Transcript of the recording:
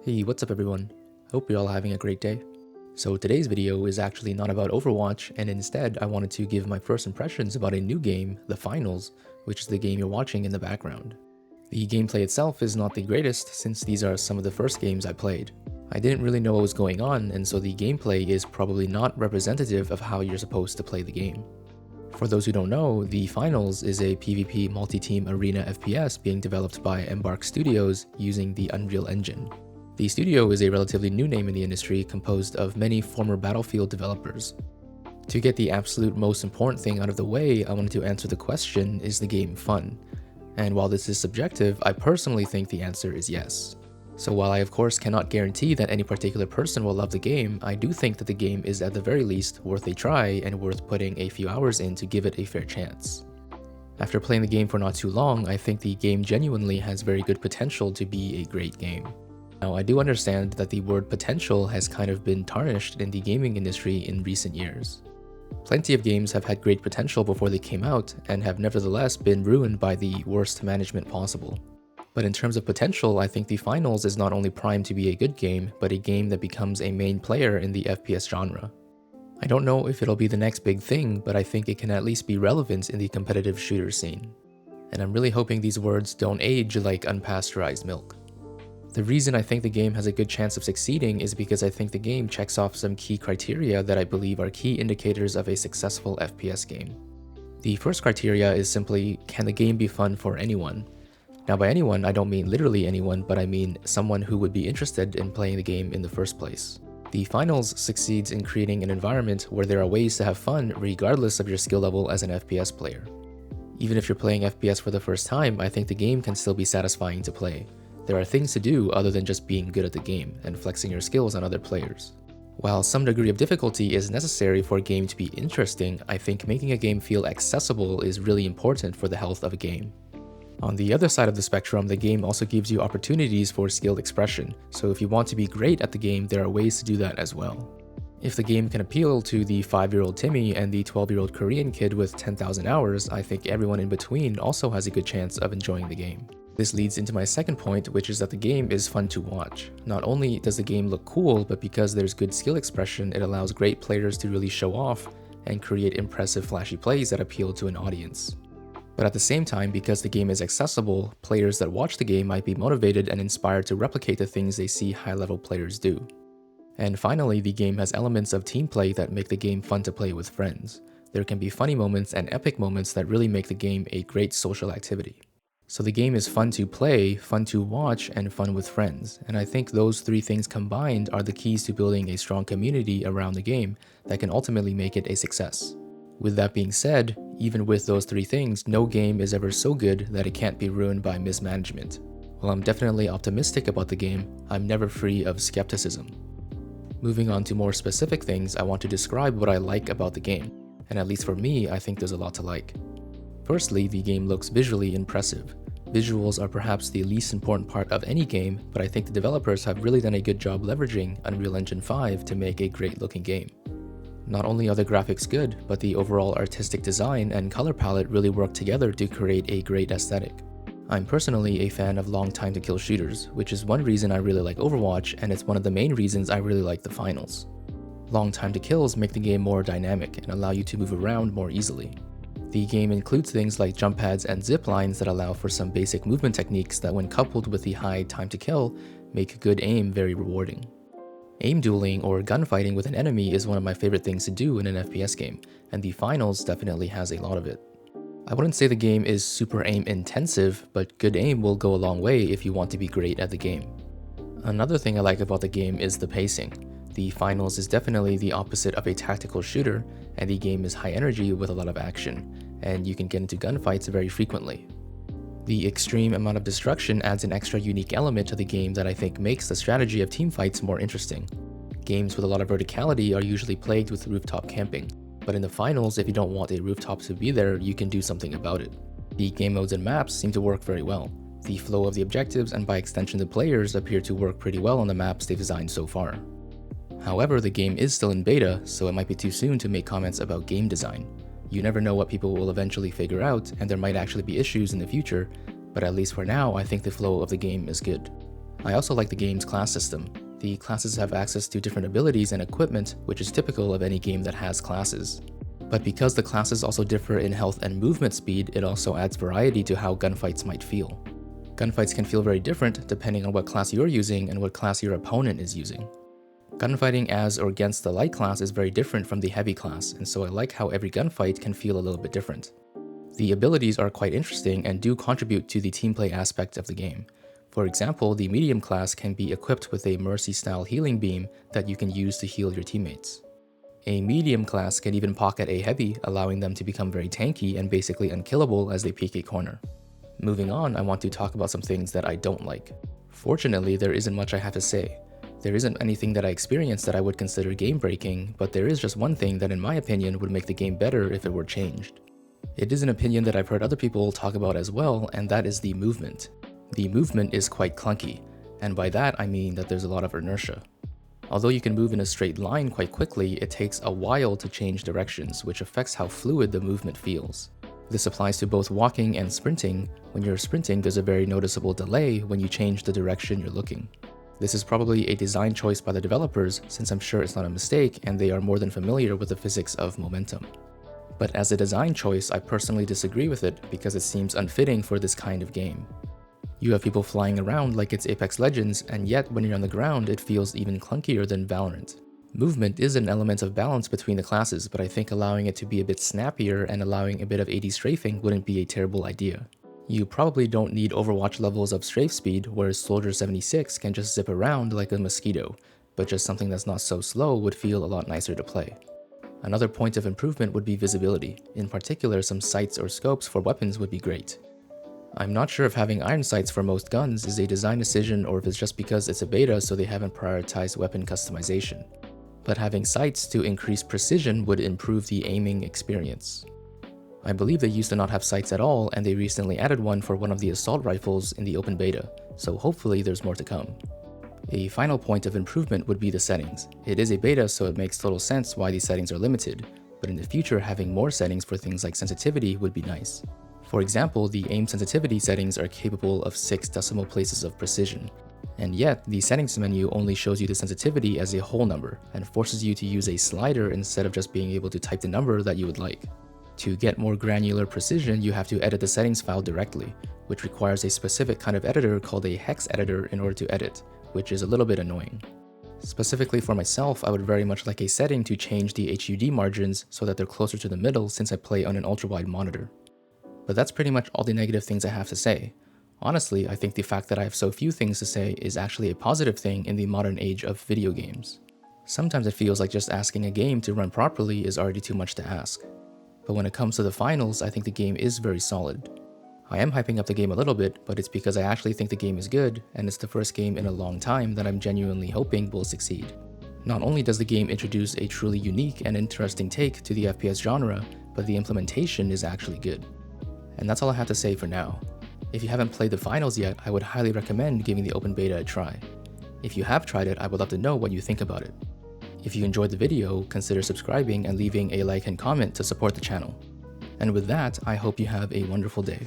Hey, what's up everyone? Hope you're all having a great day. So today's video is actually not about Overwatch, and instead I wanted to give my first impressions about a new game, The Finals, which is the game you're watching in the background. The gameplay itself is not the greatest since these are some of the first games I played. I didn't really know what was going on, and so the gameplay is probably not representative of how you're supposed to play the game. For those who don't know, The Finals is a PvP multi-team arena FPS being developed by Embark Studios using the Unreal Engine. The studio is a relatively new name in the industry composed of many former Battlefield developers. To get the absolute most important thing out of the way, I wanted to answer the question, is the game fun? And while this is subjective, I personally think the answer is yes. So while I of course cannot guarantee that any particular person will love the game, I do think that the game is at the very least worth a try and worth putting a few hours in to give it a fair chance. After playing the game for not too long, I think the game genuinely has very good potential to be a great game. Now, I do understand that the word potential has kind of been tarnished in the gaming industry in recent years. Plenty of games have had great potential before they came out, and have nevertheless been ruined by the worst management possible. But in terms of potential, I think The Finals is not only primed to be a good game, but a game that becomes a main player in the FPS genre. I don't know if it'll be the next big thing, but I think it can at least be relevant in the competitive shooter scene. And I'm really hoping these words don't age like unpasteurized milk. The reason I think the game has a good chance of succeeding is because I think the game checks off some key criteria that I believe are key indicators of a successful FPS game. The first criteria is simply, can the game be fun for anyone? Now by anyone, I don't mean literally anyone, but I mean someone who would be interested in playing the game in the first place. The Finals succeeds in creating an environment where there are ways to have fun regardless of your skill level as an FPS player. Even if you're playing FPS for the first time, I think the game can still be satisfying to play. There are things to do other than just being good at the game and flexing your skills on other players. While some degree of difficulty is necessary for a game to be interesting, I think making a game feel accessible is really important for the health of a game. On the other side of the spectrum, the game also gives you opportunities for skilled expression, so if you want to be great at the game, there are ways to do that as well. If the game can appeal to the 5-year-old Timmy and the 12-year-old Korean kid with 10,000 hours, I think everyone in between also has a good chance of enjoying the game. This leads into my second point, which is that the game is fun to watch. Not only does the game look cool, but because there's good skill expression, it allows great players to really show off and create impressive flashy plays that appeal to an audience. But at the same time, because the game is accessible, players that watch the game might be motivated and inspired to replicate the things they see high-level players do. And finally, the game has elements of team play that make the game fun to play with friends. There can be funny moments and epic moments that really make the game a great social activity. So the game is fun to play, fun to watch, and fun with friends, and I think those three things combined are the keys to building a strong community around the game that can ultimately make it a success. With that being said, even with those three things, no game is ever so good that it can't be ruined by mismanagement. While I'm definitely optimistic about the game, I'm never free of skepticism. Moving on to more specific things, I want to describe what I like about the game, and at least for me, I think there's a lot to like. Firstly, the game looks visually impressive. Visuals are perhaps the least important part of any game, but I think the developers have really done a good job leveraging Unreal Engine 5 to make a great looking game. Not only are the graphics good, but the overall artistic design and color palette really work together to create a great aesthetic. I'm personally a fan of long time to kill shooters, which is one reason I really like Overwatch, and it's one of the main reasons I really like the Finals. Long time to kills make the game more dynamic and allow you to move around more easily. The game includes things like jump pads and zip lines that allow for some basic movement techniques that, when coupled with the high time to kill, make good aim very rewarding. Aim dueling or gunfighting with an enemy is one of my favorite things to do in an FPS game, and the Finals definitely has a lot of it. I wouldn't say the game is super aim intensive, but good aim will go a long way if you want to be great at the game. Another thing I like about the game is the pacing. The Finals is definitely the opposite of a tactical shooter, and the game is high energy with a lot of action, and you can get into gunfights very frequently. The extreme amount of destruction adds an extra unique element to the game that I think makes the strategy of teamfights more interesting. Games with a lot of verticality are usually plagued with rooftop camping, but in the Finals, if you don't want a rooftop to be there, you can do something about it. The game modes and maps seem to work very well. The flow of the objectives and by extension the players appear to work pretty well on the maps they've designed so far. However, the game is still in beta, so it might be too soon to make comments about game design. You never know what people will eventually figure out, and there might actually be issues in the future, but at least for now, I think the flow of the game is good. I also like the game's class system. The classes have access to different abilities and equipment, which is typical of any game that has classes. But because the classes also differ in health and movement speed, it also adds variety to how gunfights might feel. Gunfights can feel very different depending on what class you're using and what class your opponent is using. Gunfighting as or against the light class is very different from the heavy class, and so I like how every gunfight can feel a little bit different. The abilities are quite interesting and do contribute to the team play aspect of the game. For example, the medium class can be equipped with a mercy-style healing beam that you can use to heal your teammates. A medium class can even pocket a heavy, allowing them to become very tanky and basically unkillable as they peek a corner. Moving on, I want to talk about some things that I don't like. Fortunately, there isn't much I have to say. There isn't anything that I experienced that I would consider game-breaking, but there is just one thing that in my opinion would make the game better if it were changed. It is an opinion that I've heard other people talk about as well, and that is the movement. The movement is quite clunky, and by that I mean that there's a lot of inertia. Although you can move in a straight line quite quickly, it takes a while to change directions, which affects how fluid the movement feels. This applies to both walking and sprinting. When you're sprinting, there's a very noticeable delay when you change the direction you're looking. This is probably a design choice by the developers, since I'm sure it's not a mistake and they are more than familiar with the physics of momentum. But as a design choice, I personally disagree with it because it seems unfitting for this kind of game. You have people flying around like it's Apex Legends, and yet when you're on the ground, it feels even clunkier than Valorant. Movement is an element of balance between the classes, but I think allowing it to be a bit snappier and allowing a bit of AD strafing wouldn't be a terrible idea. You probably don't need Overwatch levels of strafe speed, whereas Soldier 76 can just zip around like a mosquito, but just something that's not so slow would feel a lot nicer to play. Another point of improvement would be visibility. In particular, some sights or scopes for weapons would be great. I'm not sure if having iron sights for most guns is a design decision or if it's just because it's a beta so they haven't prioritized weapon customization. But having sights to increase precision would improve the aiming experience. I believe they used to not have sights at all, and they recently added one for one of the assault rifles in the open beta, so hopefully there's more to come. A final point of improvement would be the settings. It is a beta, so it makes total sense why these settings are limited, but in the future having more settings for things like sensitivity would be nice. For example, the aim sensitivity settings are capable of 6 decimal places of precision, and yet the settings menu only shows you the sensitivity as a whole number and forces you to use a slider instead of just being able to type the number that you would like. To get more granular precision, you have to edit the settings file directly, which requires a specific kind of editor called a hex editor in order to edit, which is a little bit annoying. Specifically for myself, I would very much like a setting to change the HUD margins so that they're closer to the middle since I play on an ultra-wide monitor. But that's pretty much all the negative things I have to say. Honestly, I think the fact that I have so few things to say is actually a positive thing in the modern age of video games. Sometimes it feels like just asking a game to run properly is already too much to ask. But when it comes to the finals, I think the game is very solid. I am hyping up the game a little bit, but it's because I actually think the game is good, and it's the first game in a long time that I'm genuinely hoping will succeed. Not only does the game introduce a truly unique and interesting take to the FPS genre, but the implementation is actually good. And that's all I have to say for now. If you haven't played the finals yet, I would highly recommend giving the open beta a try. If you have tried it, I would love to know what you think about it. If you enjoyed the video, consider subscribing and leaving a like and comment to support the channel. And with that, I hope you have a wonderful day.